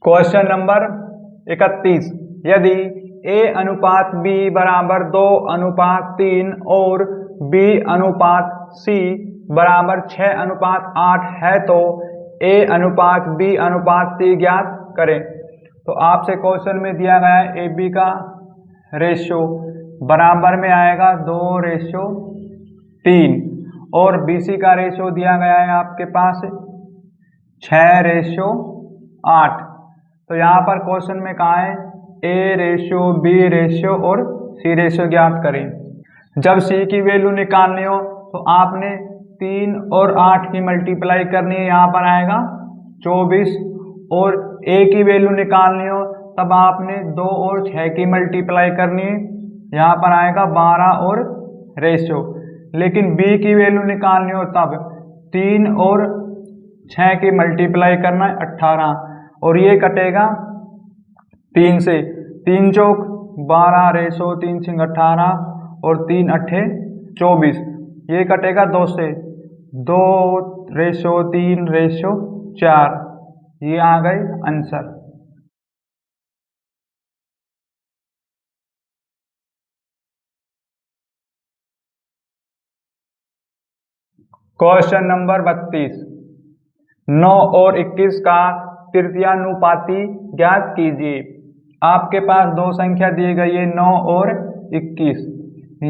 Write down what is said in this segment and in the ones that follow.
Question number 31। यदि A अनुपात B बराबर 2:3 और B अनुपात C बराबर 6:8 है तो A अनुपात B अनुपात C ज्ञात करें। तो आपसे क्वेश्चन में दिया गया है AB का रेशियो बराबर में आएगा 2:3 और BC का रेशियो दिया गया है आपके पास 6:8। तो यहाँ पर क्वेश्चन में कहा है A रेशियो B रेशियो और C रेशियो ज्ञात करें। जब C की वैल्यू निकालनी हो तो आपने 3 और 8 की मल्टीप्लाई करनी है, यहाँ पर आएगा 24। और A की वैल्यू निकालनी हो तब आपने 2 और 6 की मल्टीप्लाई करनी है, यहाँ पर आएगा 12 और रेशियो। लेकिन B की वैल्यू निकालनी हो तब 3 और 6 की मल्टीप्लाई करना है 18 और ये कटेगा 3 से, 3 चौक 12 रेशो 3 छिंग 18 और 3 अट्ठे 24। ये कटेगा 2 से, 2 रेशो 3 रेशो 4। ये आ गए आंसर। Question number 32। 9 और 21 का तृतीयानुपाती ज्ञात कीजिए। आपके पास दो संख्या दी गई है 9 और 21।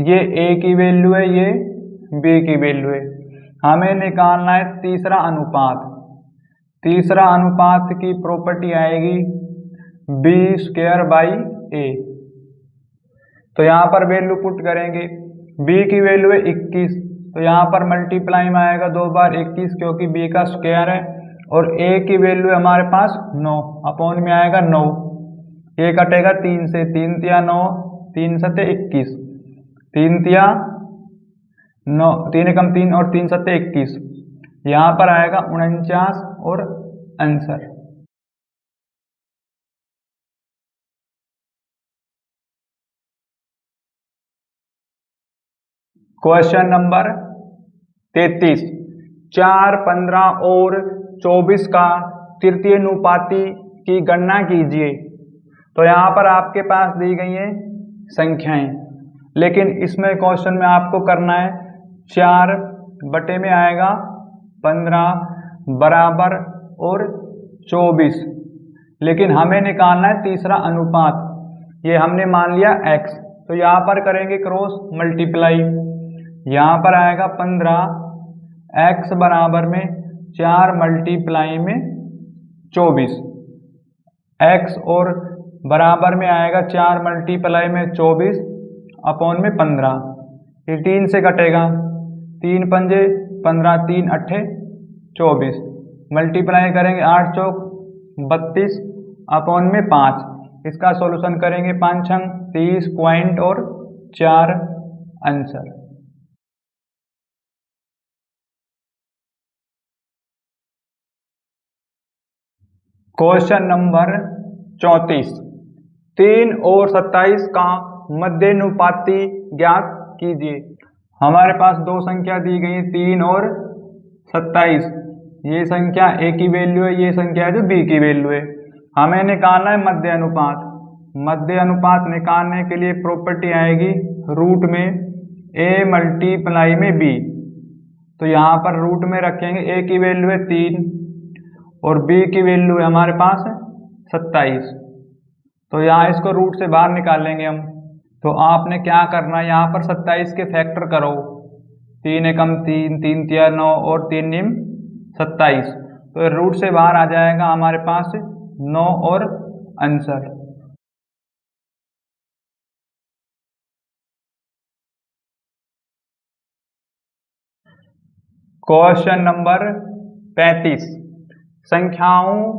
ये A की वैल्यू है, ये B की वैल्यू है। हमें निकालना है तीसरा अनुपात। तीसरा अनुपात की प्रॉपर्टी आएगी B² A। तो यहाँ पर वैल्यू पुट करेंगे। B की वैल्यू है 21, तो यहाँ पर मल्टीप्लाई में आएगा 2 बार 21 क्योंकि B का स्क्वायर है। और A की वैल्यू है हमारे पास 9, अपॉन में आएगा 9। ये कटेगा 3 से, 3 तिया 9, 3 सत्ते 21, 3 तिया 9, 3 एकम 3 और 3 सत्ते 21। यहाँ पर आएगा 49 और आंसर। Question number 33। 4, 15 और 24 का तृतीयानुपाती की गणना कीजिए। तो यहाँ पर आपके पास दी गई है संख्याएं, लेकिन इसमें क्वेश्चन में आपको करना है 4 बटे में आएगा 15 बराबर और 24। लेकिन हमें निकालना है तीसरा अनुपात। ये हमने मान लिया x, तो यहाँ पर करेंगे क्रॉस मल्टीप्लाई। यहाँ पर आएगा 15 x बराबर में 4 मल्टीप्लाई में 24, x और बराबर में आएगा 4 मल्टीप्लाई में 24 अपॉन में 15। ये 3 से कटेगा, 3 पंजे 15, 3 अट्ठे 24। मल्टीप्लाई करेंगे 8 चौक 32 अपॉन में 5। इसका सॉल्यूशन करेंगे 5 छंग 30 पॉइंट और 4 आंसर। Question number 34। 3 और 27 का मध्यानुपाती ज्ञात कीजिए। हमारे पास दो संख्या दी गई है 3 और 27। ये संख्या A की वैल्यू है, ये संख्या है जो B की वैल्यू है। हमें निकालना है मध्य अनुपात। मध्य अनुपात निकालने के लिए प्रॉपर्टी आएगी रूट में A मल्टीप्लाई में B। तो यहाँ पर रूट में रखेंगे, A की वैल्यू है 3 और B की वैल्यू है हमारे पास 27। तो यहाँ इसको रूट से बाहर निकालेंगे हम। तो आपने क्या करना है, यहाँ पर 27 के फैक्टर करो। 3 एकम 3, 3 तिया 9 और 3 निम 27। तो रूट से बाहर आ जाएगा हमारे पास 9 और आंसर। Question number 35। संख्याओं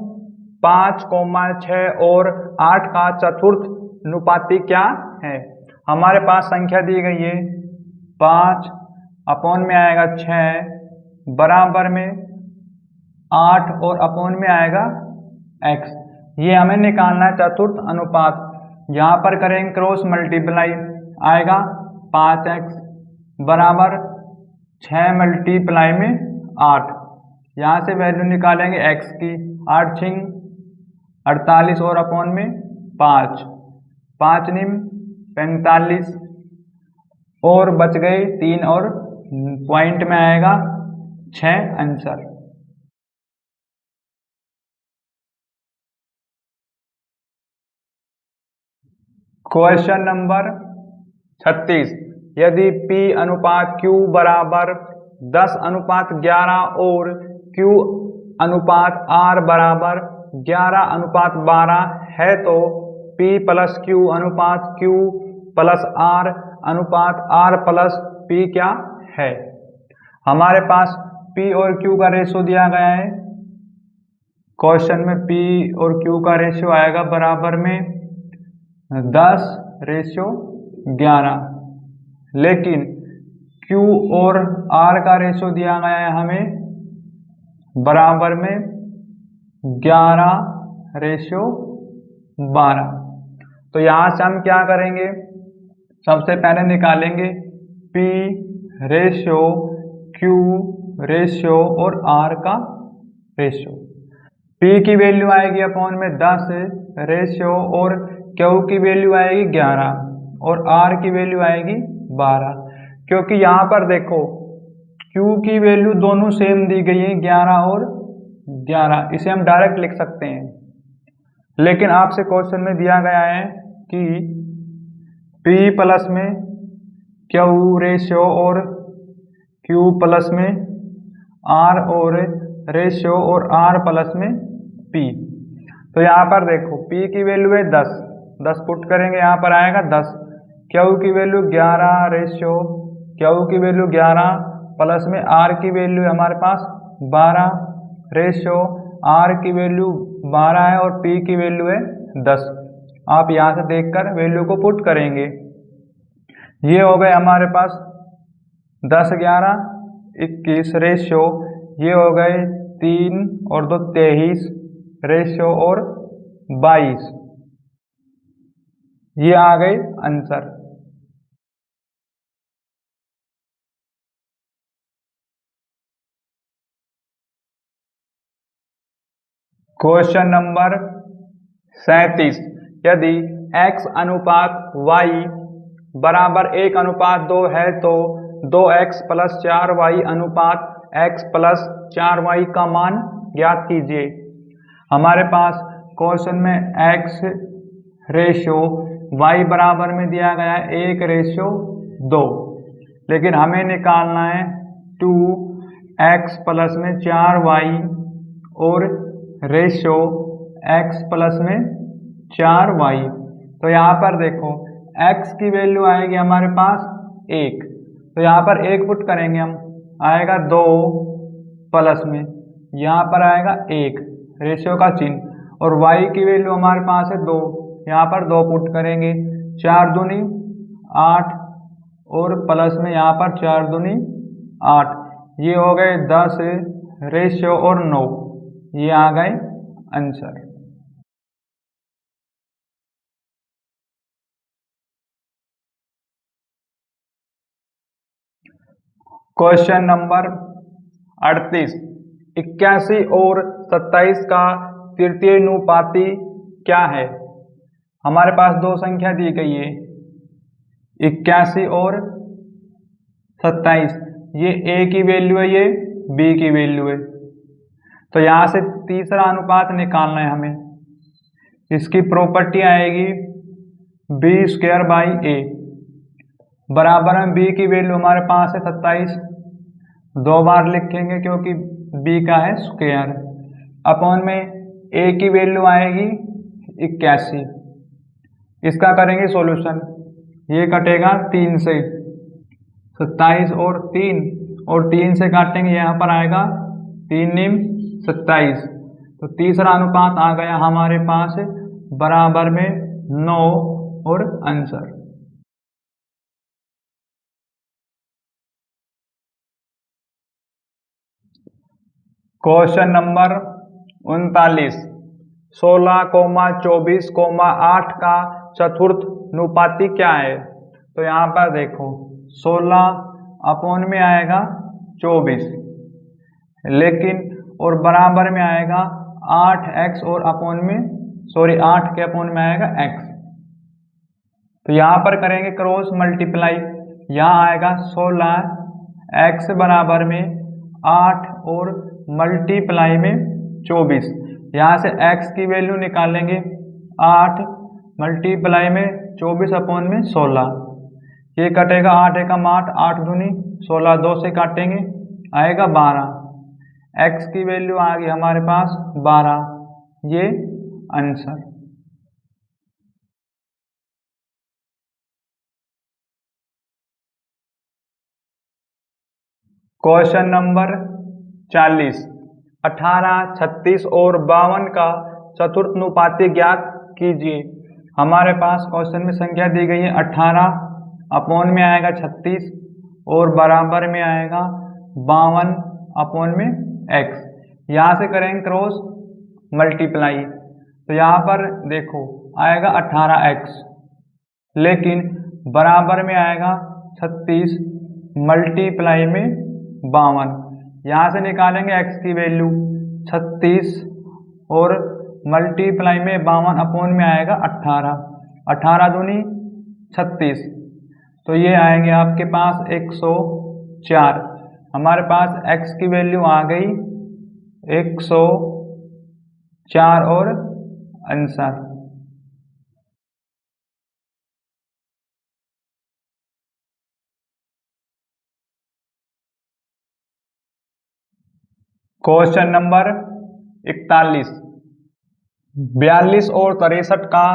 5, 6 और 8 का चतुर्थ अनुपाती क्या है। हमारे पास संख्या दी गई है 5 अपॉन में आएगा 6 बराबर में 8 और अपॉन में आएगा x। ये हमें निकालना है चतुर्थ अनुपात। यहाँ पर करेंगे क्रॉस मल्टीप्लाई, आएगा 5x बराबर 6 मल्टीप्लाई में 8। यहाँ से वैल्यू निकालेंगे x की, 8 छिंग 48 और अपॉन में 5, 5 निम 45 और बच गए 3 और पॉइंट में आएगा 6 आंसर। क्वेश्चन नंबर 36, यदि P अनुपात Q बराबर 10 अनुपात 11 और Q अनुपात R बराबर 11 अनुपात 12 है तो P प्लस Q अनुपात Q प्लस R अनुपात R प्लस P क्या है। हमारे पास P और Q का रेशियो दिया गया है। क्वेश्चन में P और Q का रेशियो आएगा बराबर में 10:11, लेकिन Q और R का रेशियो दिया गया है हमें बराबर में 11:12। तो यहाँ से हम क्या करेंगे, सबसे पहले निकालेंगे P रेशियो, Q रेशियो और R का रेशियो। P की वैल्यू आएगी अपॉन में 10 रेशियो और Q की वैल्यू आएगी 11 और R की वैल्यू आएगी 12। क्योंकि यहाँ पर देखो Q की वैल्यू दोनों सेम दी गई है 11 और 11, इसे हम डायरेक्ट लिख सकते हैं। लेकिन आपसे क्वेश्चन में दिया गया है कि P प्लस में Q रेशियो और Q प्लस में R और रेशियो और R प्लस में P। तो यहाँ पर देखो P की वैल्यू है 10 पुट करेंगे, यहाँ पर आएगा 10। Q की वैल्यू 11 रेशियो, Q की वैल्यू 11 प्लस में R की वैल्यू हमारे पास 12 रेशियो, R की वैल्यू 12 है और P की वैल्यू है 10। आप यहाँ से देखकर वैल्यू को पुट करेंगे। ये हो गए हमारे पास 10, 11, 21 रेशियो, ये हो गए 3 और 2 23 रेशियो और 22, ये आ गए आंसर। क्वेश्चन नंबर 37, यदि x अनुपात y बराबर 1:2 है तो 2x प्लस 4y अनुपात x प्लस 4y का मान ज्ञात कीजिए। हमारे पास क्वेश्चन में x रेशियो y बराबर में दिया गया है 1:2, लेकिन हमें निकालना है 2x प्लस में 4y और रेशियो x प्लस में 4y। तो यहाँ पर देखो x की वैल्यू आएगी हमारे पास 1, तो यहाँ पर 1 पुट करेंगे हम, आएगा 2 प्लस में यहाँ पर आएगा 1 रेशियो का चिन्ह, और y की वैल्यू हमारे पास है 2, यहाँ पर 2 पुट करेंगे, 4 दूनी 8 और प्लस में यहाँ पर 4 दूनी 8, ये हो गए 10 रेशियो और 9, ये आ गए आंसर। क्वेश्चन नंबर 38, 81 और 27 का तृतीयानुपाती क्या है। हमारे पास दो संख्या दी गई है 81 और 27, ये A की वैल्यू है, ये B की वैल्यू है। तो यहाँ से तीसरा अनुपात निकालना है हमें, इसकी प्रॉपर्टी आएगी b² a बराबर में B की वैल्यू हमारे पास है 27, 2 बार लिखेंगे क्योंकि B का है स्क्वायर, अपॉन में A की वैल्यू आएगी 81। इसका करेंगे सॉल्यूशन, ये कटेगा 3 से, 27 और 3 से काटेंगे, यहाँ पर आएगा 3 निम 27। तो तीसरा अनुपात आ गया हमारे पास बराबर में 9 और आंसर। क्वेश्चन नंबर 39, 16,24,8 का चतुर्थ अनुपाती क्या है। तो यहाँ पर देखो 16 अपॉन में आएगा 24, लेकिन और बराबर में आएगा 8x और अपॉन में सॉरी 8 के अपोन में आएगा x। तो यहाँ पर करेंगे क्रॉस मल्टीप्लाई, यहाँ आएगा 16x बराबर में 8 और मल्टीप्लाई में 24। यहाँ से x की वैल्यू निकालेंगे, 8 मल्टीप्लाई में 24 अपोन में 16। ये कटेगा 8 एकम 8, 8 दूनी 16, 2 से काटेंगे आएगा 12। x की वैल्यू आ गई हमारे पास 12, ये आंसर। क्वेश्चन नंबर 40, 18, 36 और 52 का चतुर्थनुपाती ज्ञात कीजिए। हमारे पास क्वेश्चन में संख्या दी गई है 18, अपोन में आएगा 36 और बराबर में आएगा 52 अपोन में x। यहाँ से करेंगे क्रॉस मल्टीप्लाई, तो यहाँ पर देखो आएगा 18x, लेकिन बराबर में आएगा 36 मल्टीप्लाई में 52। यहाँ से निकालेंगे x की वैल्यू 36 और मल्टीप्लाई में 52 अपोन में आएगा 18, 18 दूनी 36, तो ये आएंगे आपके पास 104। हमारे पास x की वैल्यू आ गई 104 और आंसर। क्वेश्चन नंबर 41, 42 और 63 का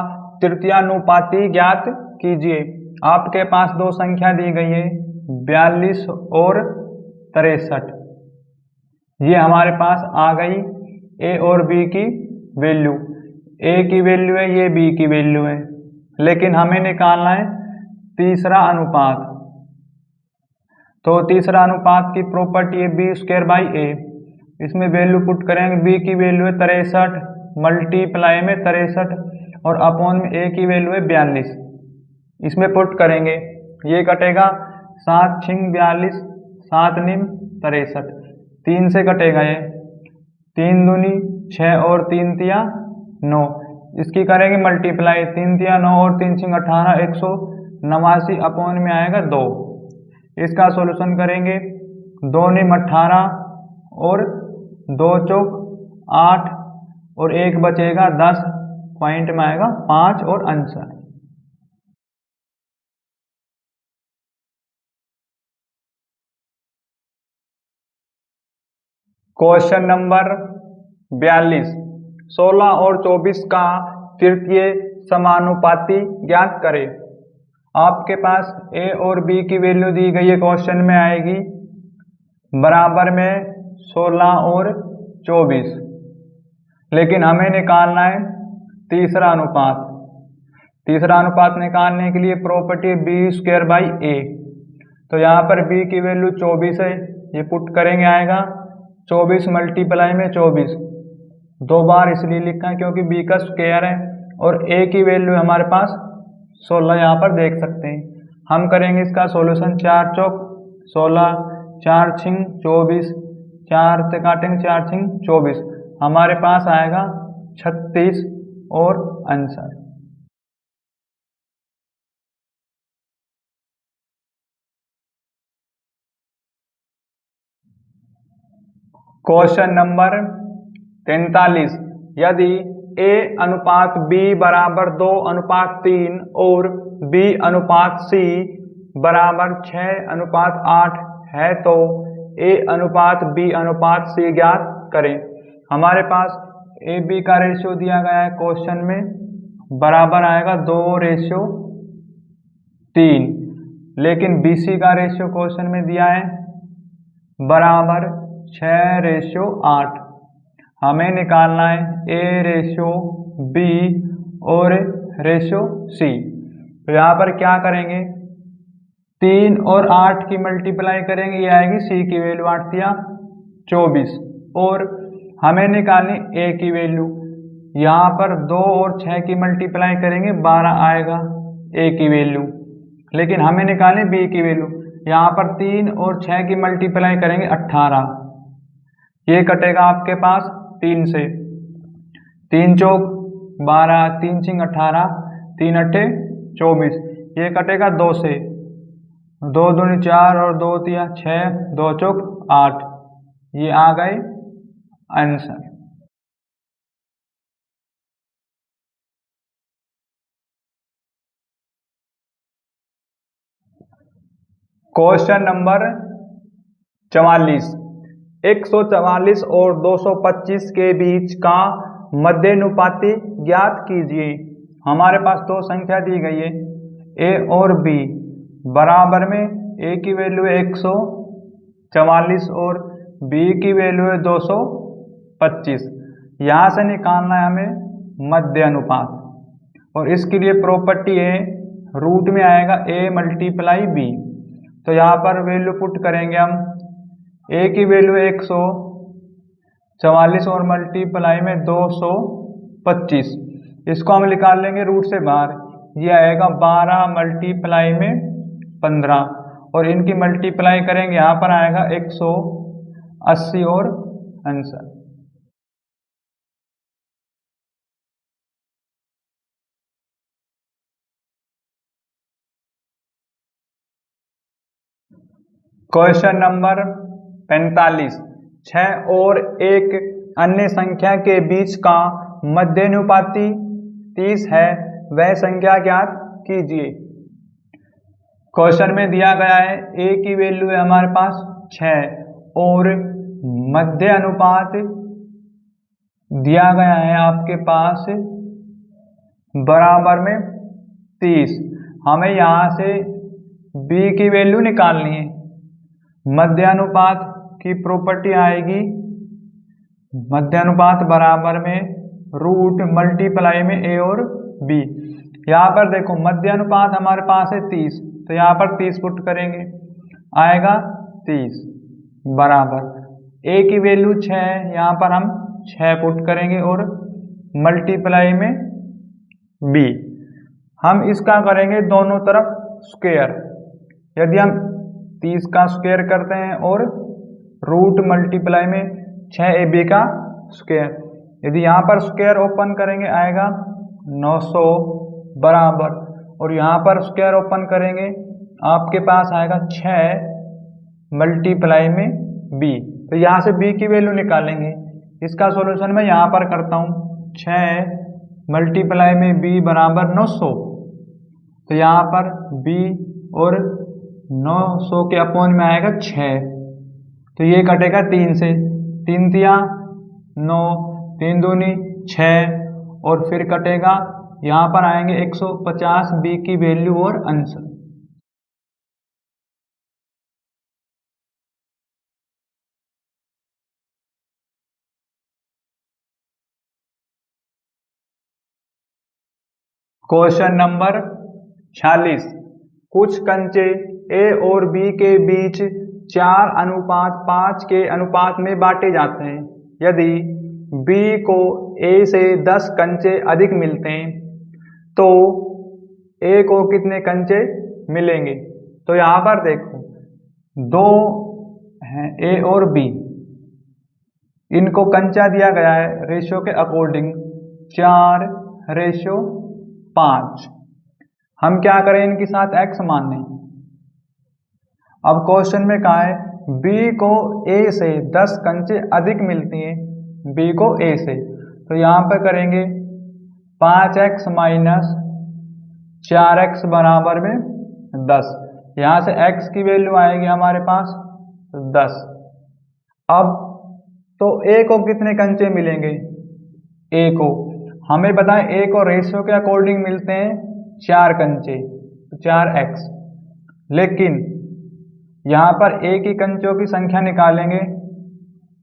तृतीयानुपाती ज्ञात कीजिए। आपके पास दो संख्या दी गई है 42 और 63। ये हमारे पास आ गई a और b की वैल्यू, a की वैल्यू है, ये b की वैल्यू है, लेकिन हमें निकालना है तीसरा अनुपात। तो तीसरा अनुपात की प्रॉपर्टी है b² a। इसमें वैल्यू पुट करेंगे, b की वैल्यू है 63 मल्टीप्लाई में 63 और अपोन में a की वैल्यू है 42। इसमें पुट करेंगे, ये कटेगा 7 छिंग 42, 7 निम 63, 3 से कटेगा ये, 3 दूनी 6 और 3 तिया 9। इसकी करेंगे मल्टीप्लाई, 3 तिया 9 और 3 छिंग 18, 189 अपोन में आएगा 2। इसका सॉल्यूशन करेंगे, 2 निम 18 और 2 चौक 8 और 1 बचेगा 10, पॉइंट में आएगा 5 और आंसर। क्वेश्चन नंबर 42, 16 और 24 का तृतीय समानुपाती ज्ञात करें। आपके पास a और b की वैल्यू दी गई है, क्वेश्चन में आएगी बराबर में 16 और 24, लेकिन हमें निकालना है तीसरा अनुपात। तीसरा अनुपात निकालने के लिए प्रॉपर्टी b² a। तो यहाँ पर b की वैल्यू 24 है, ये पुट करेंगे आएगा 24 मल्टीप्लाई में 24, 2 बार इसलिए लिखा है क्योंकि b का स्क्वायर है, और a की वैल्यू हमारे पास 16 यहाँ पर देख सकते हैं। हम करेंगे इसका सॉल्यूशन, 4 चौक 16, 4 छिंग 24, 4 से काटेंगे 4 छिंग 24, हमारे पास आएगा 36 और आंसर। क्वेश्चन नंबर 43, यदि a अनुपात b बराबर 2:3 और b अनुपात c बराबर 6:8 है तो a अनुपात b अनुपात c ज्ञात करें। हमारे पास ए बी का रेशियो दिया गया है क्वेश्चन में, बराबर आएगा 2:3, लेकिन बी सी का रेशियो क्वेश्चन में दिया है बराबर 6:8। हमें निकालना है a रेशियो b और रेशियो c। तो यहाँ पर क्या करेंगे, 3 और 8 की मल्टीप्लाई करेंगे, ये आएगी c की वैल्यू 8 दिया 24, और हमें निकालनी a की वैल्यू। यहाँ पर 2 और 6 की मल्टीप्लाई करेंगे 12 आएगा a की वैल्यू, लेकिन हमें निकालनी b की वैल्यू। यहाँ पर 3 और 6 की मल्टीप्लाई करेंगे 18, ये कटेगा आपके पास 3 से, 3 चौक 12, 3 छिंग 18, 3 अट्ठे 24, ये कटेगा 2 से, 2 दूनी 4 और 2 तिया 6, 2 चौक 8, ये आ गए आंसर। क्वेश्चन नंबर 44, 144 और 225 के बीच का मध्यानुपाती ज्ञात कीजिए। हमारे पास दो संख्या दी गई है ए और बी, बराबर में ए की वैल्यू है 144 और बी की वैल्यू है 225। यहाँ से निकालना है हमें मध्यानुपात, और इसके लिए प्रॉपर्टी है रूट में आएगा a मल्टीप्लाई b। तो यहाँ पर वैल्यू पुट करेंगे हम, a की वैल्यू 144 और मल्टीप्लाई में 225, इसको हम निकाल लेंगे रूट से बाहर, ये आएगा 12 मल्टीप्लाई में 15, और इनकी मल्टीप्लाई करेंगे यहाँ पर आएगा 180 और आंसर। क्वेश्चन नंबर 45, 6 और एक अन्य संख्या के बीच का मध्यानुपाती 30 है, वह संख्या ज्ञात कीजिए। क्वेश्चन में दिया गया है a की वैल्यू है हमारे पास 6 और मध्यानुपात दिया गया है आपके पास बराबर में 30। हमें यहाँ से b की वैल्यू निकालनी है। मध्यानुपात की प्रॉपर्टी आएगी मध्यानुपात बराबर में रूट मल्टीप्लाई में a और b। यहाँ पर देखो मध्यानुपात हमारे पास है 30, तो यहाँ पर 30 पुट करेंगे, आएगा 30 बराबर a की वैल्यू 6 है, यहाँ पर हम 6 पुट करेंगे और मल्टीप्लाई में b। हम इसका करेंगे दोनों तरफ स्क्वायर। यदि हम 30 का स्क्वायर करते हैं और रूट मल्टीप्लाई में 6ab का स्क्वायर, यदि यहाँ पर स्क्वायर ओपन करेंगे आएगा 900 बराबर, और यहाँ पर स्क्वायर ओपन करेंगे आपके पास आएगा 6 मल्टीप्लाई में b। तो यहाँ से b की वैल्यू निकालेंगे। इसका सॉल्यूशन मैं यहाँ पर करता हूँ, 6 मल्टीप्लाई में b बराबर 900। तो यहाँ पर b और 900 के अपॉन में आएगा 6, तो ये कटेगा 3 से, 3 तिया 9, 3 दूनी 6, और फिर कटेगा यहाँ पर आएंगे 150 b की वैल्यू और आंसर। क्वेश्चन नंबर 46, कुछ कंचे a और b के बीच 4:5 के अनुपात में बांटे जाते हैं। यदि b को a से 10 कंचे अधिक मिलते हैं तो a को कितने कंचे मिलेंगे। तो यहाँ पर देखो दो हैं a और b, इनको कंचा दिया गया है रेशियो के अकॉर्डिंग 4:5। हम क्या करें, इनके साथ x मान लें। अब क्वेश्चन में कहा है b को a से 10 कंचे अधिक मिलती हैं, b को a से, तो यहाँ पर करेंगे 5x माइनस 4x बराबर में 10। यहाँ से x की वैल्यू आएगी हमारे पास 10। अब तो a को कितने कंचे मिलेंगे, a को हमें बताएं a को रेशियो के अकॉर्डिंग मिलते हैं 4 कंचे, 4x, लेकिन यहाँ पर a की कंचों की संख्या निकालेंगे।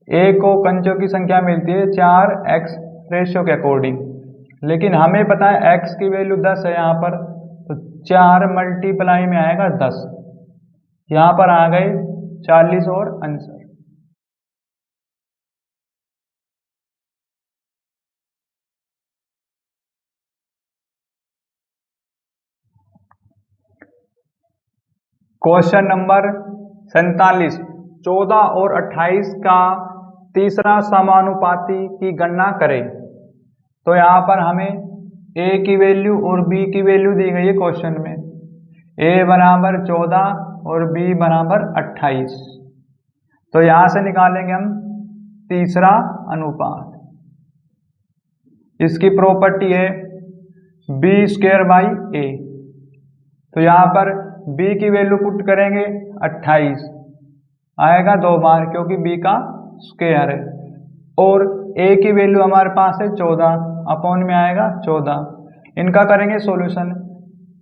a को कंचों की संख्या मिलती है 4x रेशियो के अकॉर्डिंग, लेकिन हमें पता है x की वैल्यू 10 है यहाँ पर, तो 4 मल्टीप्लाई में आएगा 10, यहाँ पर आ गए 40 और आंसर। क्वेश्चन नंबर 47, 14 और 28 का तीसरा समानुपाती की गणना करें। तो यहाँ पर हमें ए की वैल्यू और बी की वैल्यू दी गई है क्वेश्चन में। ए बराबर 14 और बी बराबर 28। तो यहां से निकालेंगे हम तीसरा अनुपात। इसकी प्रॉपर्टी है बी स्क्वायर बाई ए। तो यहाँ पर b की वैल्यू पुट करेंगे 28 आएगा 2 बार, क्योंकि b का स्क्वायर है। और a की वैल्यू हमारे पास है 14, अपॉन में आएगा 14। इनका करेंगे सॉल्यूशन।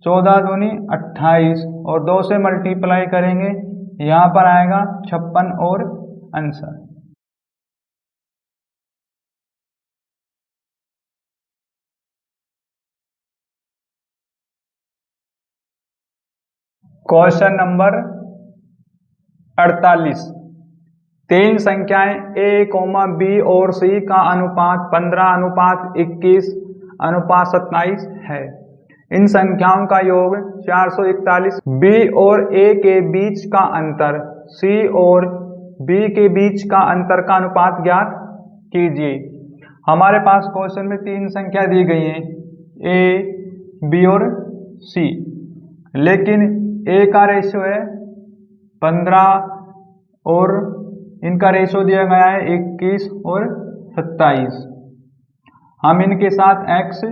14 दूनी 28 और 2 से मल्टीप्लाई करेंगे, यहाँ पर आएगा 56 और आंसर। Question number 48। तीन संख्याएं a, b और c का अनुपात 15:21:27 है। इन संख्याओं का योग 441। b और a के बीच का अंतर, c और b के बीच का अंतर का अनुपात ज्ञात कीजिए। हमारे पास क्वेश्चन में तीन संख्या दी गई हैं, a, b और c, लेकिन a का रेशियो है 15 और इनका रेशियो दिया गया है 21 और 27। हम इनके साथ x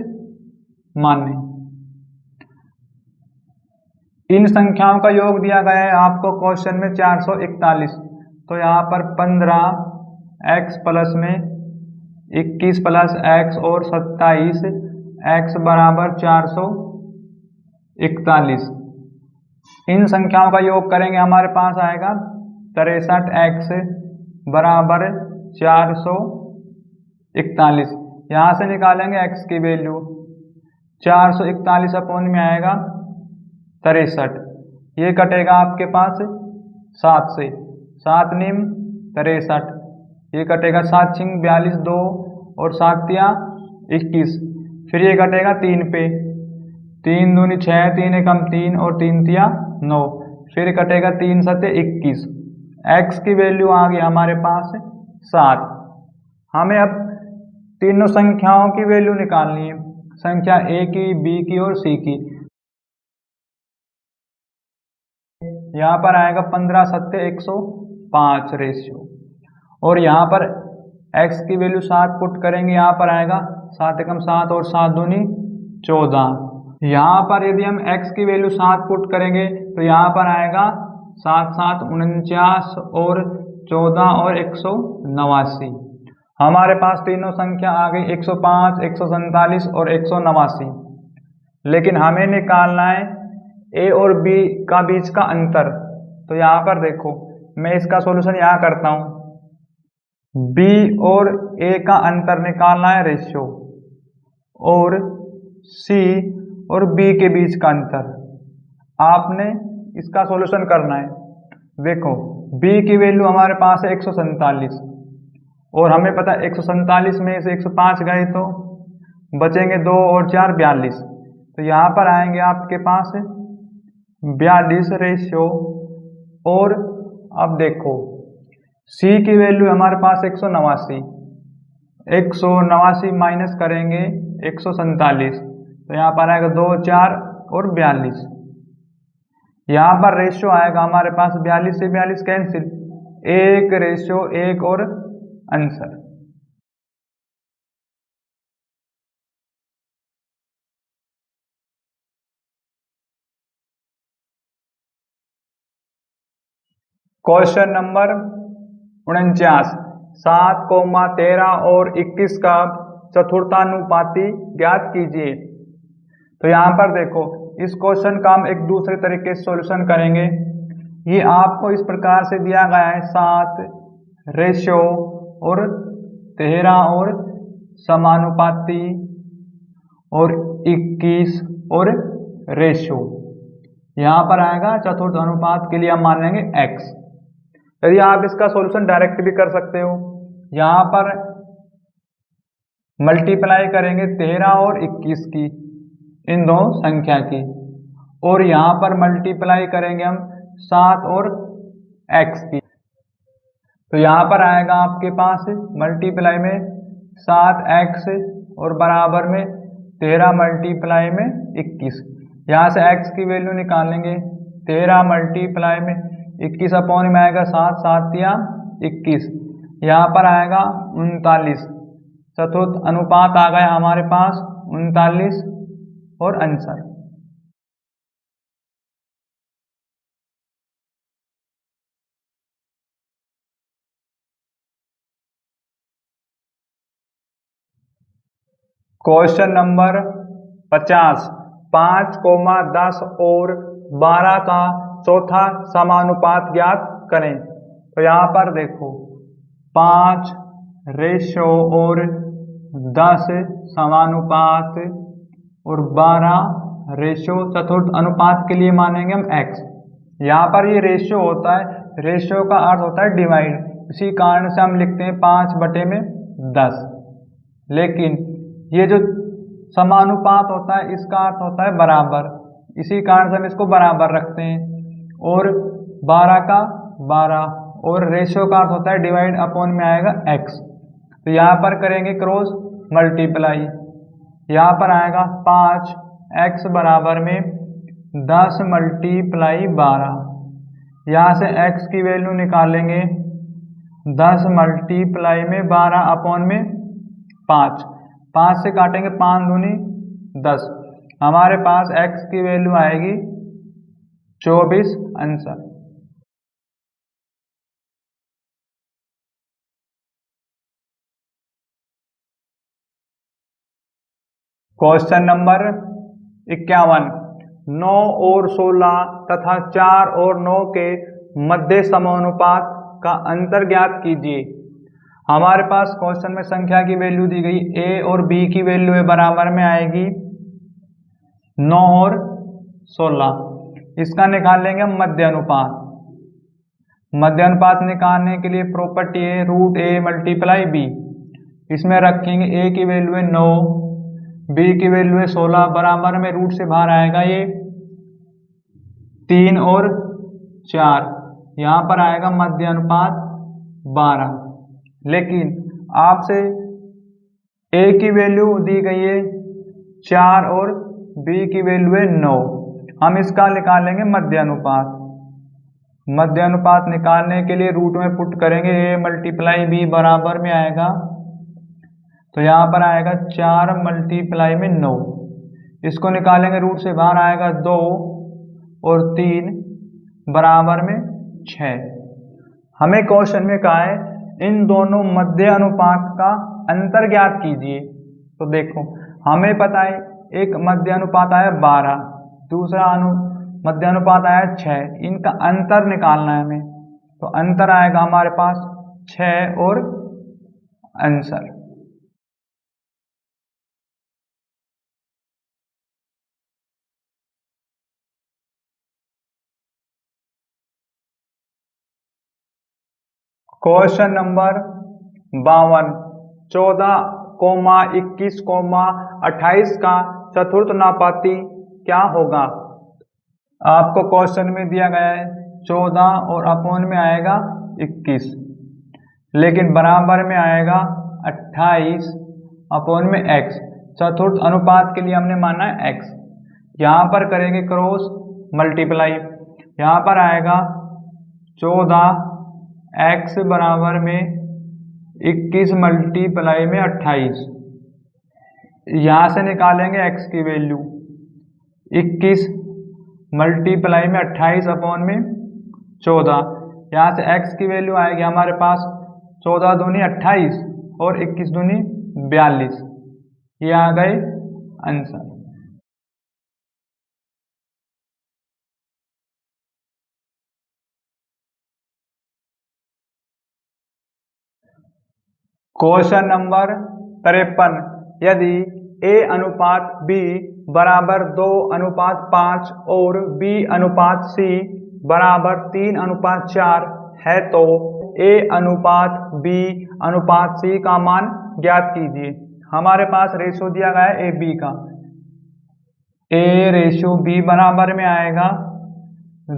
माने। इन संख्याओं का योग दिया गया है आपको क्वेश्चन में 441। तो यहाँ पर 15x प्लस में 21 प्लस x और 27 x बराबर 441। इन संख्याओं का योग करेंगे, हमारे पास आएगा 63x बराबर 441। यहाँ से निकालेंगे x की वैल्यू, 441 अपॉन में आएगा 63। ये कटेगा आपके पास 7 से, 7 निम 63। ये कटेगा 7 छिंग 42, 2 और 7 तिया 21। फिर ये कटेगा 3 पे, 3 दूनी 6, 3 एकम 3 और 3 तिया 9। फिर कटेगा 3 सत्ते 21। x की वैल्यू आ गई हमारे पास 7। हमें अब तीनों संख्याओं की वैल्यू निकालनी है, संख्या a की, b की और c की। यहाँ पर आएगा 15 सत्ते 105 रेशियो, और यहाँ पर x की वैल्यू 7 पुट करेंगे, यहाँ पर आएगा 7 एकम 7 और 7 दूनी 14। यहाँ पर यदि हम x की वैल्यू 7 पुट करेंगे तो यहाँ पर आएगा 7 7 49 और 14 और 189। हमारे पास तीनों संख्या आ गई 105, 147 और 189। लेकिन हमें निकालना है a और b का बीच का अंतर। तो यहाँ पर देखो, मैं इसका सॉल्यूशन यहाँ करता हूँ। b और a का अंतर निकालना है रेशियो, और c और b के बीच का अंतर आपने इसका सॉल्यूशन करना है। देखो, b की वैल्यू हमारे पास है 147, और हमें पता है 147 में से 105 गए तो बचेंगे 2 और 4 42। तो यहाँ पर आएंगे आपके पास 42 रेशियो। और अब देखो, c की वैल्यू हमारे पास 189, 189 माइनस करेंगे 147, तो यहाँ पर आएगा 2 4 और 42। यहाँ पर रेशियो आएगा हमारे पास 42 से 42 कैंसिल, 1 रेशियो 1 और आंसर। Question number 49। 7, 13 और 21 का चतुर्थानुपाती ज्ञात कीजिए। तो यहाँ पर देखो, इस क्वेश्चन का हम एक दूसरे तरीके से सॉल्यूशन करेंगे। ये आपको इस प्रकार से दिया गया है 7 रेशियो और 13 और समानुपाती और 21 और रेशियो। यहाँ पर आएगा चतुर्थ अनुपात के लिए हम मान लेंगे x। यदि आप इसका सॉल्यूशन डायरेक्ट भी कर सकते हो, यहाँ पर मल्टीप्लाई करेंगे 13 और 21 की, इन दो संख्या की, और यहाँ पर मल्टीप्लाई करेंगे हम 7 और x की। तो यहाँ पर आएगा आपके पास मल्टीप्लाई में 7x और बराबर में 13 मल्टीप्लाई में 21। यहाँ से x की वैल्यू निकालेंगे। 13 मल्टीप्लाई में 21 अपॉन में आएगा 7, 7 या 21। यहाँ पर आएगा 39। चतुर्थ अनुपात आ गया हमारे पास 39 और आंसर। Question number 50। 5, 10 और 12 का चौथा समानुपात ज्ञात करें। तो यहाँ पर देखो 5 रेशो और 10 समानुपात और 12 रेशो चतुर्थ अनुपात के लिए मानेंगे हम x। यहाँ पर ये रेशो होता है, रेशो का अर्थ होता है डिवाइड, इसी कारण से हम लिखते हैं 5/10। लेकिन ये जो समानुपात होता है इसका अर्थ होता है बराबर, इसी कारण से हम इसको बराबर रखते हैं। और 12 का 12 और रेशो का अर्थ होता है डिवाइड, अपॉन में आएगा x। तो यहाँ पर करेंगे क्रॉस मल्टीप्लाई। यहाँ पर आएगा 5x बराबर में 10 मल्टीप्लाई 12। यहाँ से x की वैल्यू निकालेंगे 10 मल्टीप्लाई में 12 अपॉन में 5। 5 से काटेंगे 5 दूनी 10। हमारे पास x की वैल्यू आएगी 24 आंसर। Question number 51। 9 और 16 तथा 4 और 9 के मध्य समानुपात का अंतर ज्ञात कीजिए। हमारे पास क्वेश्चन में संख्या की वैल्यू दी गई, a और b की वैल्यू बराबर में आएगी 9 और 16। इसका निकाल लेंगे हम मध्य अनुपात। मध्य अनुपात निकालने के लिए प्रॉपर्टी है रूट a मल्टीप्लाई b। इसमें रखेंगे a की वैल्यू है 9, b की वैल्यू है 16, बराबर में रूट से बाहर आएगा ये 3 और 4। यहाँ पर आएगा मध्य अनुपात 12। लेकिन आपसे a की वैल्यू दी गई है 4 और b की वैल्यू है 9। हम इसका निकालेंगे मध्य अनुपात। मध्य अनुपात निकालने के लिए रूट में पुट करेंगे a मल्टीप्लाई b, बराबर में आएगा, तो यहाँ पर आएगा 4 मल्टीप्लाई में 9। इसको निकालेंगे रूट से बाहर आएगा 2 और 3, बराबर में 6। हमें क्वेश्चन में कहा है इन दोनों मध्य अनुपात का अंतर ज्ञात कीजिए। तो देखो हमें पता है एक मध्य अनुपात आया 12, दूसरा मध्य अनुपात आया 6, इनका अंतर निकालना है हमें। तो अंतर आएगा हमारे पास 6 और आंसर। Question number 52। 14, 21, 28 का चतुर्थ अनुपाती क्या होगा। आपको क्वेश्चन में दिया गया है 14 और अपॉन में आएगा 21, लेकिन बराबर में आएगा 28 अपॉन में x। चतुर्थ अनुपात के लिए हमने माना है x। यहाँ पर करेंगे क्रॉस मल्टीप्लाई। यहाँ पर आएगा 14x बराबर में 21 मल्टीप्लाई में 28। यहाँ से निकालेंगे x की वैल्यू 21 मल्टीप्लाई में 28 अपॉन में 14। यहाँ से x की वैल्यू आएगी हमारे पास 14 दूनी 28 और 21 दूनी 42। ये आ गए आंसर। Question number 53। यदि a अनुपात b बराबर 2:5 और b अनुपात c बराबर 3:4 है तो a अनुपात b अनुपात c का मान ज्ञात कीजिए। हमारे पास रेशो दिया गया है a b का। a रेशो b बराबर में आएगा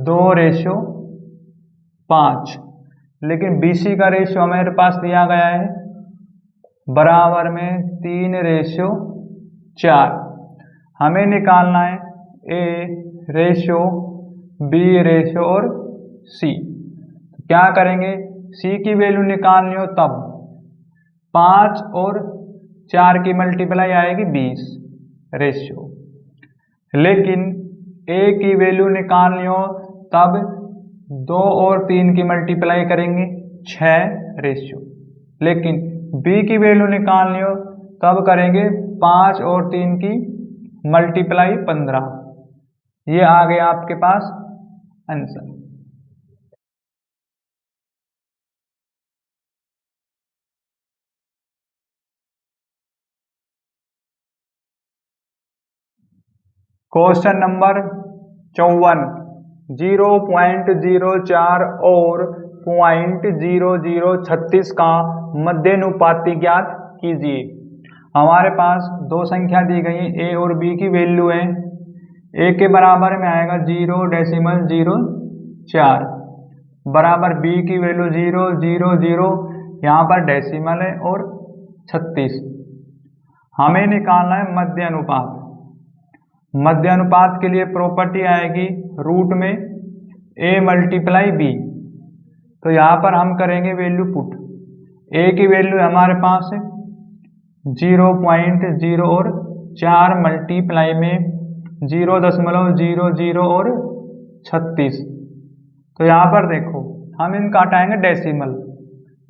2:5, लेकिन bc का रेशो हमारे पास दिया गया है बराबर में 3:4। हमें निकालना है A रेशो B रेशो और C। क्या करेंगे, C की वैल्यू निकालनी हो तब 5 और 4 की मल्टीप्लाई आएगी 20 रेशियो, लेकिन A की वैल्यू निकालनी हो तब 2 और 3 की मल्टीप्लाई करेंगे 6 रेशियो, लेकिन B की वैल्यू निकालनी हो तब करेंगे 5 और 3 की मल्टीप्लाई 15। ये आ गया आपके पास आंसर। क्वेश्चन नंबर 54, 0.04 और 0.0036 का मध्यानुपाती ज्ञात कीजिए। हमारे पास दो संख्या दी गई है, ए और बी की वैल्यू है। ए के बराबर में आएगा 0.04 बराबर बी की वैल्यू 0.00, यहाँ पर डेसिमल है, और 36। हमें निकालना है मध्यानुपात। मध्यानुपात के लिए प्रॉपर्टी आएगी रूट में a मल्टीप्लाई b। तो यहाँ पर हम करेंगे वैल्यू पुट। a की वैल्यू हमारे पास है 0.0 और 4 मल्टीप्लाई में 0.00 और 36। तो यहाँ पर देखो हम इनका हटाएंगे डेसिमल।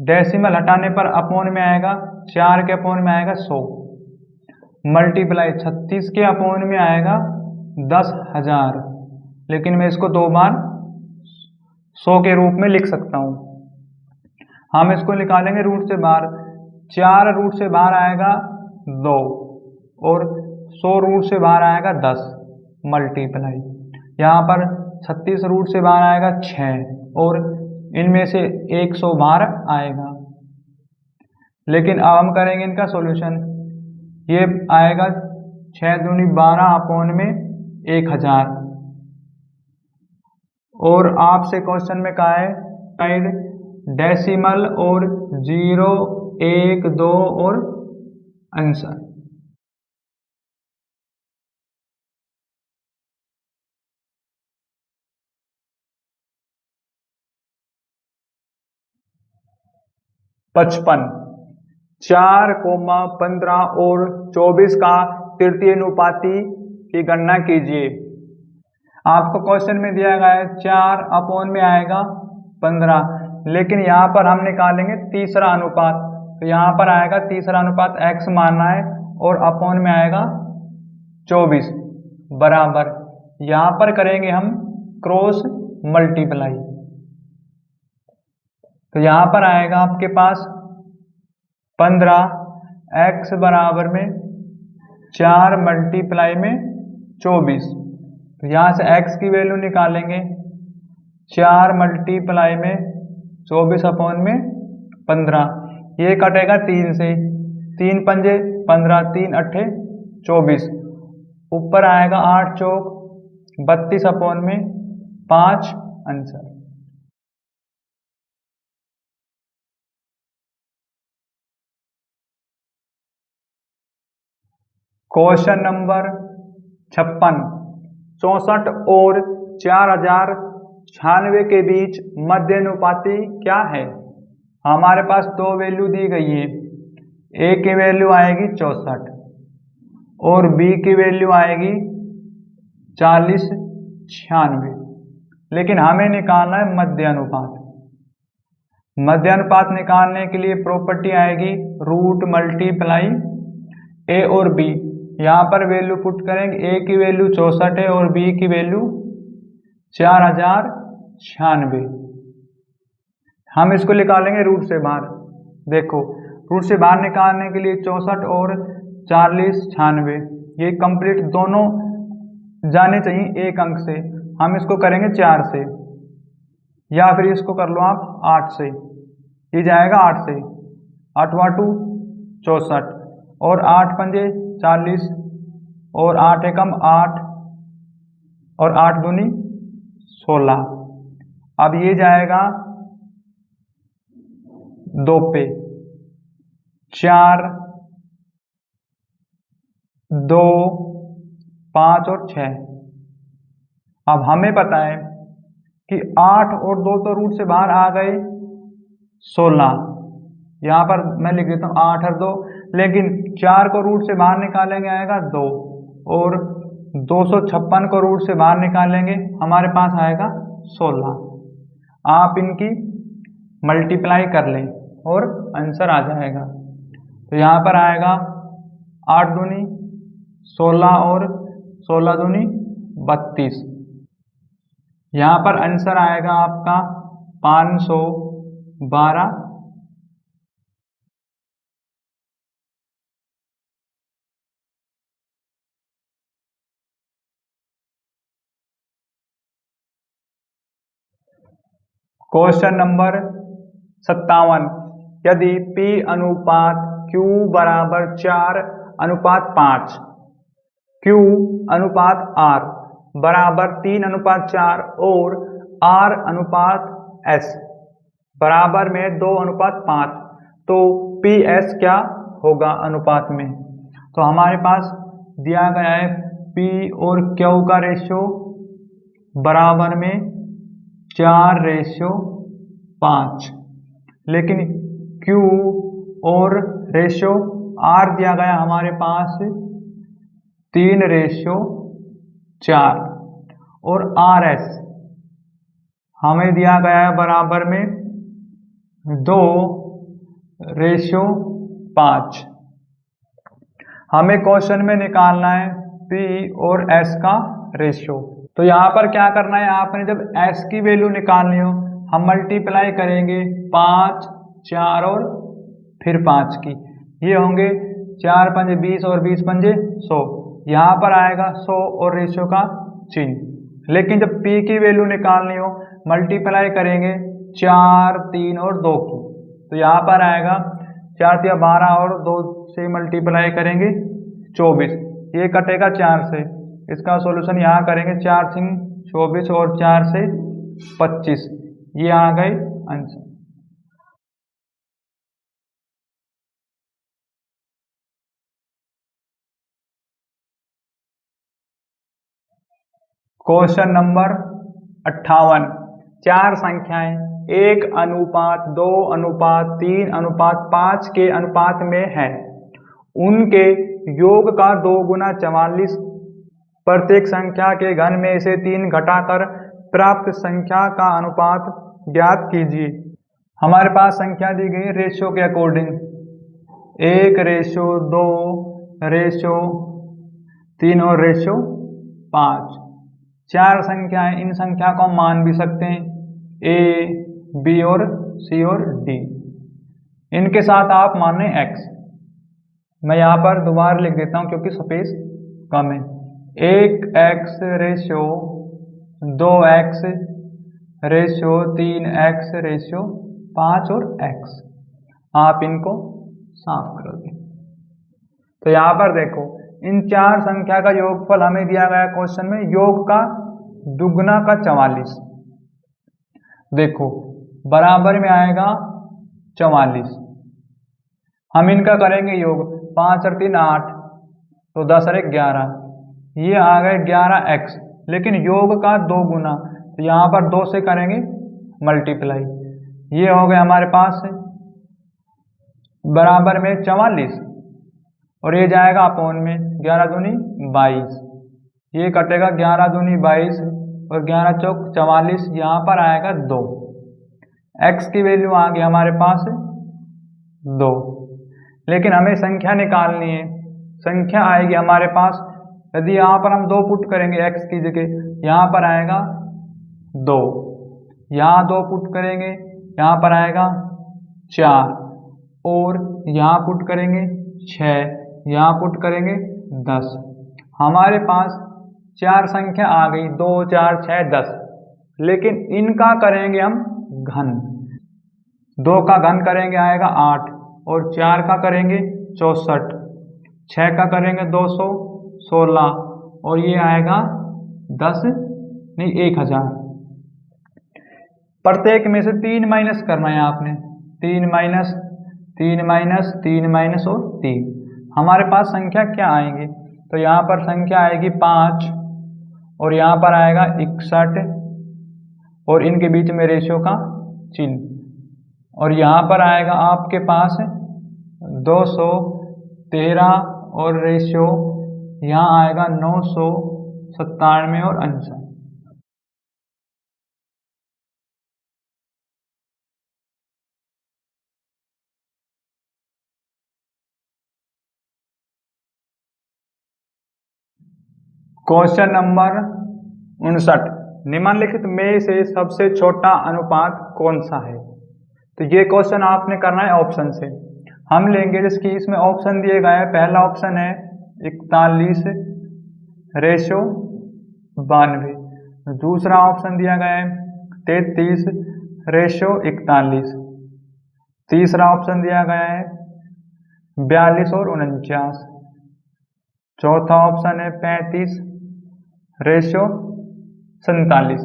डेसिमल हटाने पर अपॉन में आएगा 4 के अपॉन में आएगा 100 मल्टीप्लाई 36 के अपॉन में आएगा 10,000, लेकिन मैं इसको दो बार 100 के रूप में लिख सकता हूँ। हम इसको निकालेंगे रूट से बाहर। 4 रूट से बाहर आएगा 2 और 100 रूट से बाहर आएगा 10 मल्टीप्लाई, यहाँ पर 36 रूट से बाहर आएगा 6 और इनमें से 100 बाहर आएगा। लेकिन अब हम करेंगे इनका सॉल्यूशन। ये आएगा 6 दूनी 12 अपॉन में 1000। और आपसे क्वेश्चन में कहा है साइड डेसिमल और 0, 1, 2 और आंसर। पचपन 4,15 और 24 का तृतीय अनुपाती की गणना कीजिए। आपको क्वेश्चन में दिया गया है 4 अपॉन में आएगा 15, लेकिन यहाँ पर हम निकालेंगे तीसरा अनुपात। तो यहाँ पर आएगा तीसरा अनुपात x मानना है और अपॉन में आएगा 24 बराबर, यहाँ पर करेंगे हम क्रॉस मल्टीप्लाई। तो यहाँ पर आएगा आपके पास 15 x बराबर में 4 मल्टीप्लाई में 24। तो यहाँ से x की वैल्यू निकालेंगे 4 मल्टीप्लाई में 24 अपॉन में 15। ये कटेगा 3 से, 3 पंजे 15, 3 अट्ठे 24। ऊपर आएगा 8 चौक 32 अपॉन में 5 आंसर। क्वेश्चन नंबर 56, 64 और 4096 के बीच मध्यानुपाती क्या है। हमारे पास दो वैल्यू दी गई है। ए की वैल्यू आएगी 64 और बी की वैल्यू आएगी 4096, लेकिन हमें निकालना है मध्यानुपात। मध्यानुपात निकालने के लिए प्रॉपर्टी आएगी रूट मल्टीप्लाई ए और बी। यहाँ पर वैल्यू पुट करेंगे, ए की वैल्यू 64 है और बी की वैल्यू 4096। हम इसको निकालेंगे रूट से बाहर। देखो रूट से बाहर निकालने के लिए 64 और 4096 ये कंप्लीट दोनों जाने चाहिए एक अंक से। हम इसको करेंगे 4 से, या फिर इसको कर लो आप 8 से। ये जाएगा 8 से, 8 2 64 और 8 पंजे 40 और 8 एकम 8 और 8 दूनी 16। अब ये जाएगा 2 पे, 4 2 5 और 6। अब हमें पता है कि 8 और 2 तो रूट से बाहर आ गए 16। यहाँ पर मैं लिख देता हूँ 8 और 2, लेकिन 4 को रूट से बाहर निकालेंगे आएगा 2, और 256 को रूट से बाहर निकालेंगे हमारे पास आएगा 16। आप इनकी मल्टीप्लाई कर लें और आंसर आ जाएगा। तो यहाँ पर आएगा 8 दूनी 16 और 16 दूनी 32। यहाँ पर आंसर आएगा आपका 512। क्वेश्चन नंबर 57, यदि P अनुपात Q बराबर 4 अनुपात 5, Q अनुपात R बराबर 3 अनुपात 4 और R अनुपात S बराबर में 2 अनुपात 5, तो PS क्या होगा अनुपात में। तो हमारे पास दिया गया है P और Q का रेशियो बराबर में 4:5, लेकिन Q और रेशियो R दिया गया हमारे पास 3:4, और RS हमें दिया गया है बराबर में 2:5। हमें क्वेश्चन में निकालना है P और S का रेशियो। तो यहाँ पर क्या करना है, आपने जब S की वैल्यू निकालनी हो हम मल्टीप्लाई करेंगे 5, 4 और फिर 5 की, ये होंगे 4 पंजे 20 और 20 पंजे 100। यहाँ पर आएगा 100 और रेशियो का चिन्ह। लेकिन जब P की वैल्यू निकालनी हो मल्टीप्लाई करेंगे 4, 3 और 2 की, तो यहाँ पर आएगा 4 या 12 और 2 से मल्टीप्लाई करेंगे 24, ये कटेगा 4 से। इसका सॉल्यूशन यहाँ करेंगे 4 सिंह 24 और 4 से 25, ये आ गए आंसर। क्वेश्चन नंबर 58, 4 संख्याएं 1 अनुपात 2 अनुपात 3 अनुपात 5 के अनुपात में है, उनके योग का 2 गुना 44, प्रत्येक संख्या के घन में से 3 घटाकर प्राप्त संख्या का अनुपात ज्ञात कीजिए। हमारे पास संख्या दी गई रेशियो के अकॉर्डिंग 1:2:3 और 5। 4 संख्याएं, इन संख्या को हम मान भी सकते हैं A, B और C और D। इनके साथ आप माने X। मैं यहाँ पर दोबारा लिख देता हूँ क्योंकि स्पेस कम है। 1x ratio 2x ratio 3x ratio 5 और x। आप इनको साफ करोगे तो यहाँ पर देखो इन 4 संख्या का योगफल हमें दिया गया क्वेश्चन में, योग का दुगना का 44। देखो बराबर में आएगा 44, हम इनका करेंगे योग, 5 और 3 8, तो 10 और 1 11, ये आ गए 11x, लेकिन योग का 2 गुना, तो यहाँ पर 2 से करेंगे मल्टीप्लाई, ये हो गए हमारे पास बराबर में 44, और ये जाएगा अपॉन में 11 दूनी 22, ये कटेगा 11 दूनी 22 और 11 चौक 44, यहाँ पर आएगा 2। x की वैल्यू आ गई हमारे पास 2, लेकिन हमें संख्या निकालनी है। संख्या आएगी हमारे पास, यदि यहाँ पर हम 2 पुट करेंगे x की जगह, यहाँ पर आएगा 2, यहाँ 2 पुट करेंगे, यहाँ पर आएगा 4, और यहाँ पुट करेंगे 6, यहाँ पुट करेंगे 10। हमारे पास 4 संख्या आ गई, 2 4 6 10, लेकिन इनका करेंगे हम घन। 2 का घन करेंगे आएगा 8, और 4 का करेंगे 64, 6 का करेंगे 216, और ये आएगा 1000। प्रत्येक में से 3 माइनस करना है आपने, 3 माइनस 3 माइनस 3 माइनस और 3। हमारे पास संख्या क्या आएंगे, तो यहाँ पर संख्या आएगी 5 और यहाँ पर आएगा 61 और इनके बीच में रेशियो का चिन्ह, और यहाँ पर आएगा आपके पास 213 और रेशियो यहाँ आएगा 997 और 59। क्वेश्चन नंबर 59, निम्नलिखित में से सबसे छोटा अनुपात कौन सा है? तो ये क्वेश्चन आपने करना है ऑप्शन से। हम लेंगे जिसकी इसमें ऑप्शन दिए गए हैं। पहला ऑप्शन है 41 रेशियो 92, दूसरा ऑप्शन दिया गया है 33 रेशियो 41, तीसरा ऑप्शन दिया गया है 42 और 49, चौथा ऑप्शन है 35 रेशियो 47।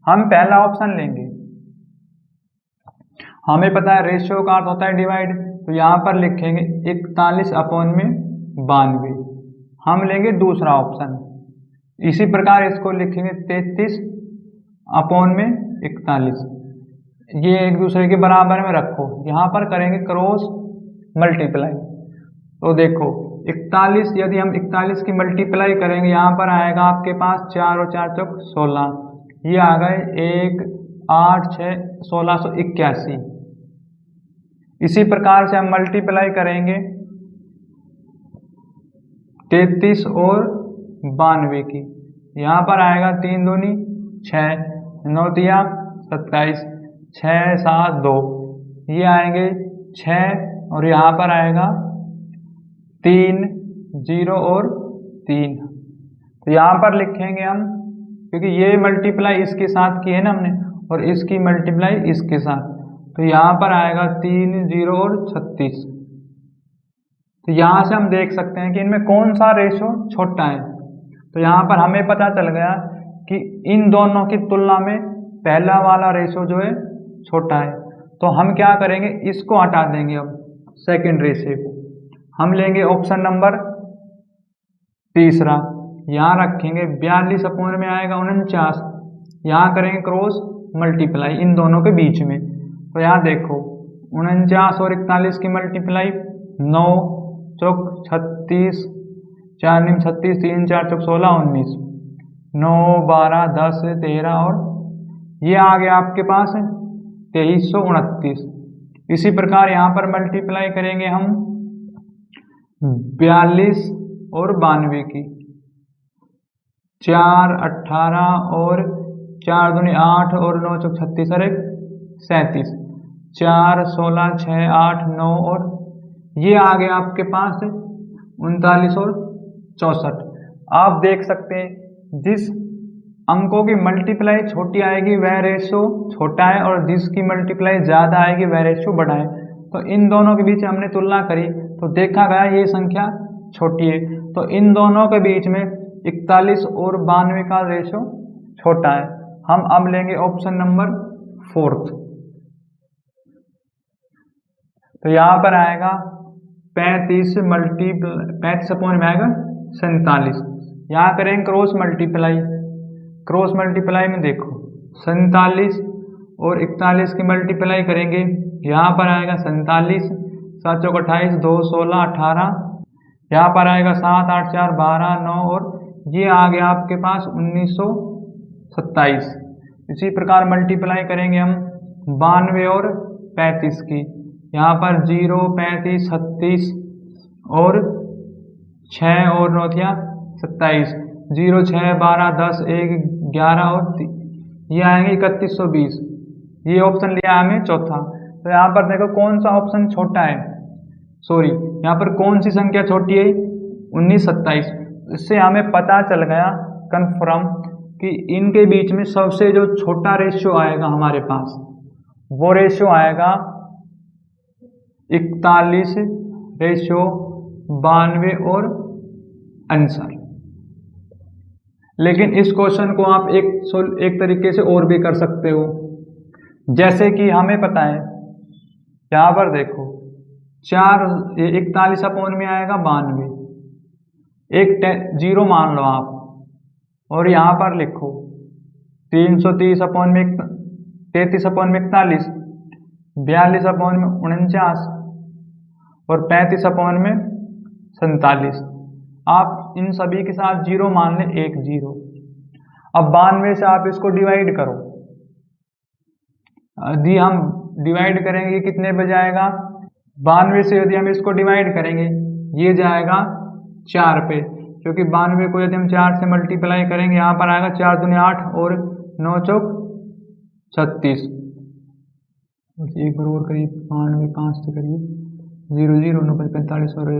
हम पहला ऑप्शन लेंगे। हमें पता है रेशियो का अर्थ होता है डिवाइड, तो यहाँ पर लिखेंगे 41/92। हम लेंगे दूसरा ऑप्शन, इसी प्रकार इसको लिखेंगे 33/41। ये एक दूसरे के बराबर में रखो, यहाँ पर करेंगे क्रॉस मल्टीप्लाई। तो देखो 41, यदि हम 41 की मल्टीप्लाई करेंगे यहाँ पर आएगा आपके पास 4 और 4 चौक 16, ये आ गए 1 8 6 1681। इसी प्रकार से हम मल्टीप्लाई करेंगे 33 और 92 की, यहाँ पर आएगा 3 दूनी 6 9 तिया 27 6 7 2, ये आएंगे 6 और यहाँ पर आएगा 3 0 और 3। तो यहाँ पर लिखेंगे हम, क्योंकि ये मल्टीप्लाई इसके साथ की है ना हमने, और इसकी मल्टीप्लाई इसके साथ, तो यहाँ पर आएगा 3 0 और 36। तो यहाँ से हम देख सकते हैं कि इनमें कौन सा रेशो छोटा है। तो यहाँ पर हमें पता चल गया कि इन दोनों की तुलना में पहला वाला रेशो जो है छोटा है। तो हम क्या करेंगे, इसको हटा देंगे। अब सेकेंड रेशियो को हम लेंगे ऑप्शन नंबर तीसरा, यहाँ रखेंगे 42 अपोन में आएगा 49, यहाँ करेंगे क्रॉस मल्टीप्लाई इन दोनों के बीच में। तो यहाँ देखो 49 और 41 की मल्टीप्लाई 9 चौक 36 4 निम 36 3 4 चौक 16 19 9 12 10 13 और ये आ गया आपके पास 2329। इसी प्रकार यहाँ पर मल्टीप्लाई करेंगे हम 42 और 92 की, 4 18 और 4 दूनी 8 और 9 चौक 36 और 1 37 4 16 6 8 9 और ये आ गया आपके पास 39 और 64। आप देख सकते हैं जिस अंकों की मल्टीप्लाई छोटी आएगी वह रेशो छोटा है, और जिसकी मल्टीप्लाई ज़्यादा आएगी वह रेशो बड़ा है। तो इन दोनों के बीच हमने तुलना करी तो देखा गया ये संख्या छोटी है। तो इन दोनों के बीच में 41 और 92 का रेशो छोटा है। हम अब लेंगे ऑप्शन नंबर 4। तो यहाँ पर आएगा 35 अपोन में आएगा 47, यहाँ करेंगे क्रॉस मल्टीप्लाई। क्रॉस मल्टीप्लाई में देखो 47 और 41 की मल्टीप्लाई करेंगे, यहाँ पर आएगा 47 7 चौक 28 2 16 18, यहाँ पर आएगा 7 8 4 12 9 और ये आ गया आपके पास 1927। इसी प्रकार मल्टीप्लाई करेंगे हम 92 और 35 की, यहाँ पर 0 35 36 और 6 और 9 27 0 6 12 10 1 11 और 3, ये आएंगे 3120। ये ऑप्शन लिया हमें चौथा। तो यहाँ पर देखो कौन सा ऑप्शन छोटा है, सॉरी यहाँ पर कौन सी संख्या छोटी है 1927। इससे हमें पता चल गया कन्फर्म कि इनके बीच में सबसे जो छोटा रेशियो आएगा हमारे पास वो रेशियो आएगा 41 रेशियो 92 और 69। लेकिन इस क्वेश्चन को आप एक तरीके से और भी कर सकते हो, जैसे कि हमें पता है यहाँ पर देखो 41 अपोन में आएगा 92, एक 0 मान लो आप, और यहाँ पर लिखो 330 अपॉन में 33 अपॉन में 41, 42 अपॉन में 49 और 35 अपॉन में 47। आप इन सभी के साथ 0 मान लें, एक 0। अब 92 से आप इसको डिवाइड करो। यदि हम डिवाइड करेंगे कितने पे जाएगा? 92 से यदि हम इसको डिवाइड करेंगे ये जाएगा 4 पे, क्योंकि 92 को यदि हम 4 से मल्टीप्लाई करेंगे यहाँ पर आएगा 4 दूनी 8 और 9 चौक 36। एक बार और करीब 92 5 से करीब 0 0 9 45 और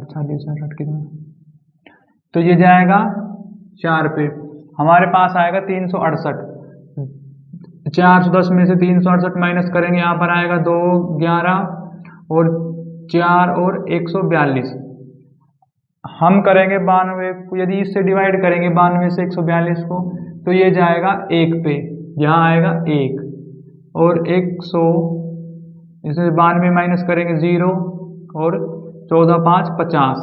40 60 कितना, तो ये जाएगा 4 पे। हमारे पास आएगा 368। 410 में से 368 माइनस करेंगे, यहाँ पर आएगा 2 11 और 4 और 142। हम करेंगे 92 को, यदि इससे डिवाइड करेंगे 92 से 142 को, तो ये जाएगा 1 पे, यहाँ आएगा 1 और 100, इसमें 92 माइनस करेंगे 0 और 14 5 50।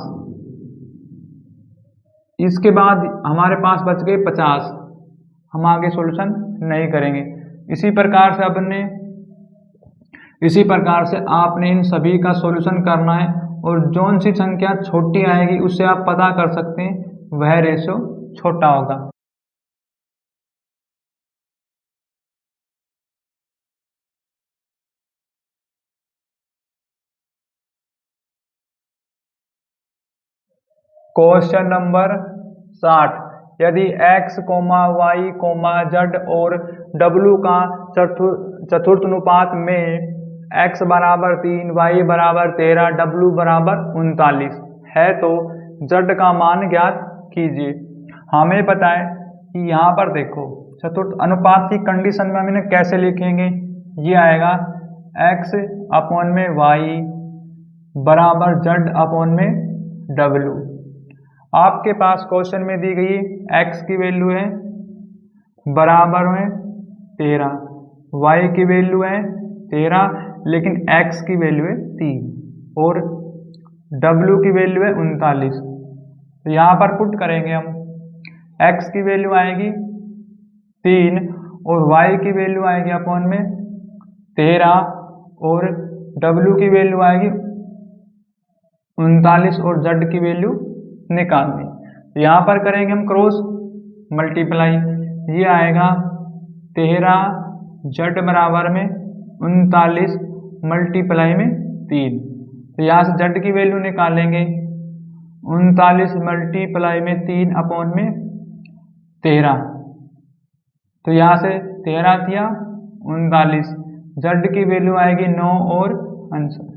इसके बाद हमारे पास बच गए 50। हम आगे सॉल्यूशन नहीं करेंगे। इसी प्रकार से आपने इन सभी का सॉल्यूशन करना है, और जौन सी संख्या छोटी आएगी उससे आप पता कर सकते हैं वह रेशियो छोटा होगा। Question number 60। यदि x, y, z और w का चतुर्थ अनुपात में x बराबर 3, y बराबर 13, w बराबर 39 है तो z का मान ज्ञात कीजिए। हमें पता है कि यहाँ पर देखो चतुर्थ अनुपात की कंडीशन में हम इन्हें कैसे लिखेंगे, ये आएगा x अपॉन में y बराबर z अपॉन में w। आपके पास क्वेश्चन में दी गई x की वैल्यू है बराबर में 13, y की वैल्यू है 13 लेकिन x की वैल्यू है 3 और w की वैल्यू है 39। तो यहाँ पर पुट करेंगे हम, x की वैल्यू आएगी 3 और y की वैल्यू आएगी अपॉन में 13 और w की वैल्यू आएगी 39 और z की वैल्यू निकालनी। तो यहाँ पर करेंगे हम क्रॉस मल्टीप्लाई, ये आएगा 13 z बराबर में 39 मल्टीप्लाई में 3। तो यहाँ से z की वैल्यू निकालेंगे 39 मल्टीप्लाई में 3 अपॉन में 13। तो यहाँ से 13 दिया 39, z की वैल्यू आएगी 9 और आंसर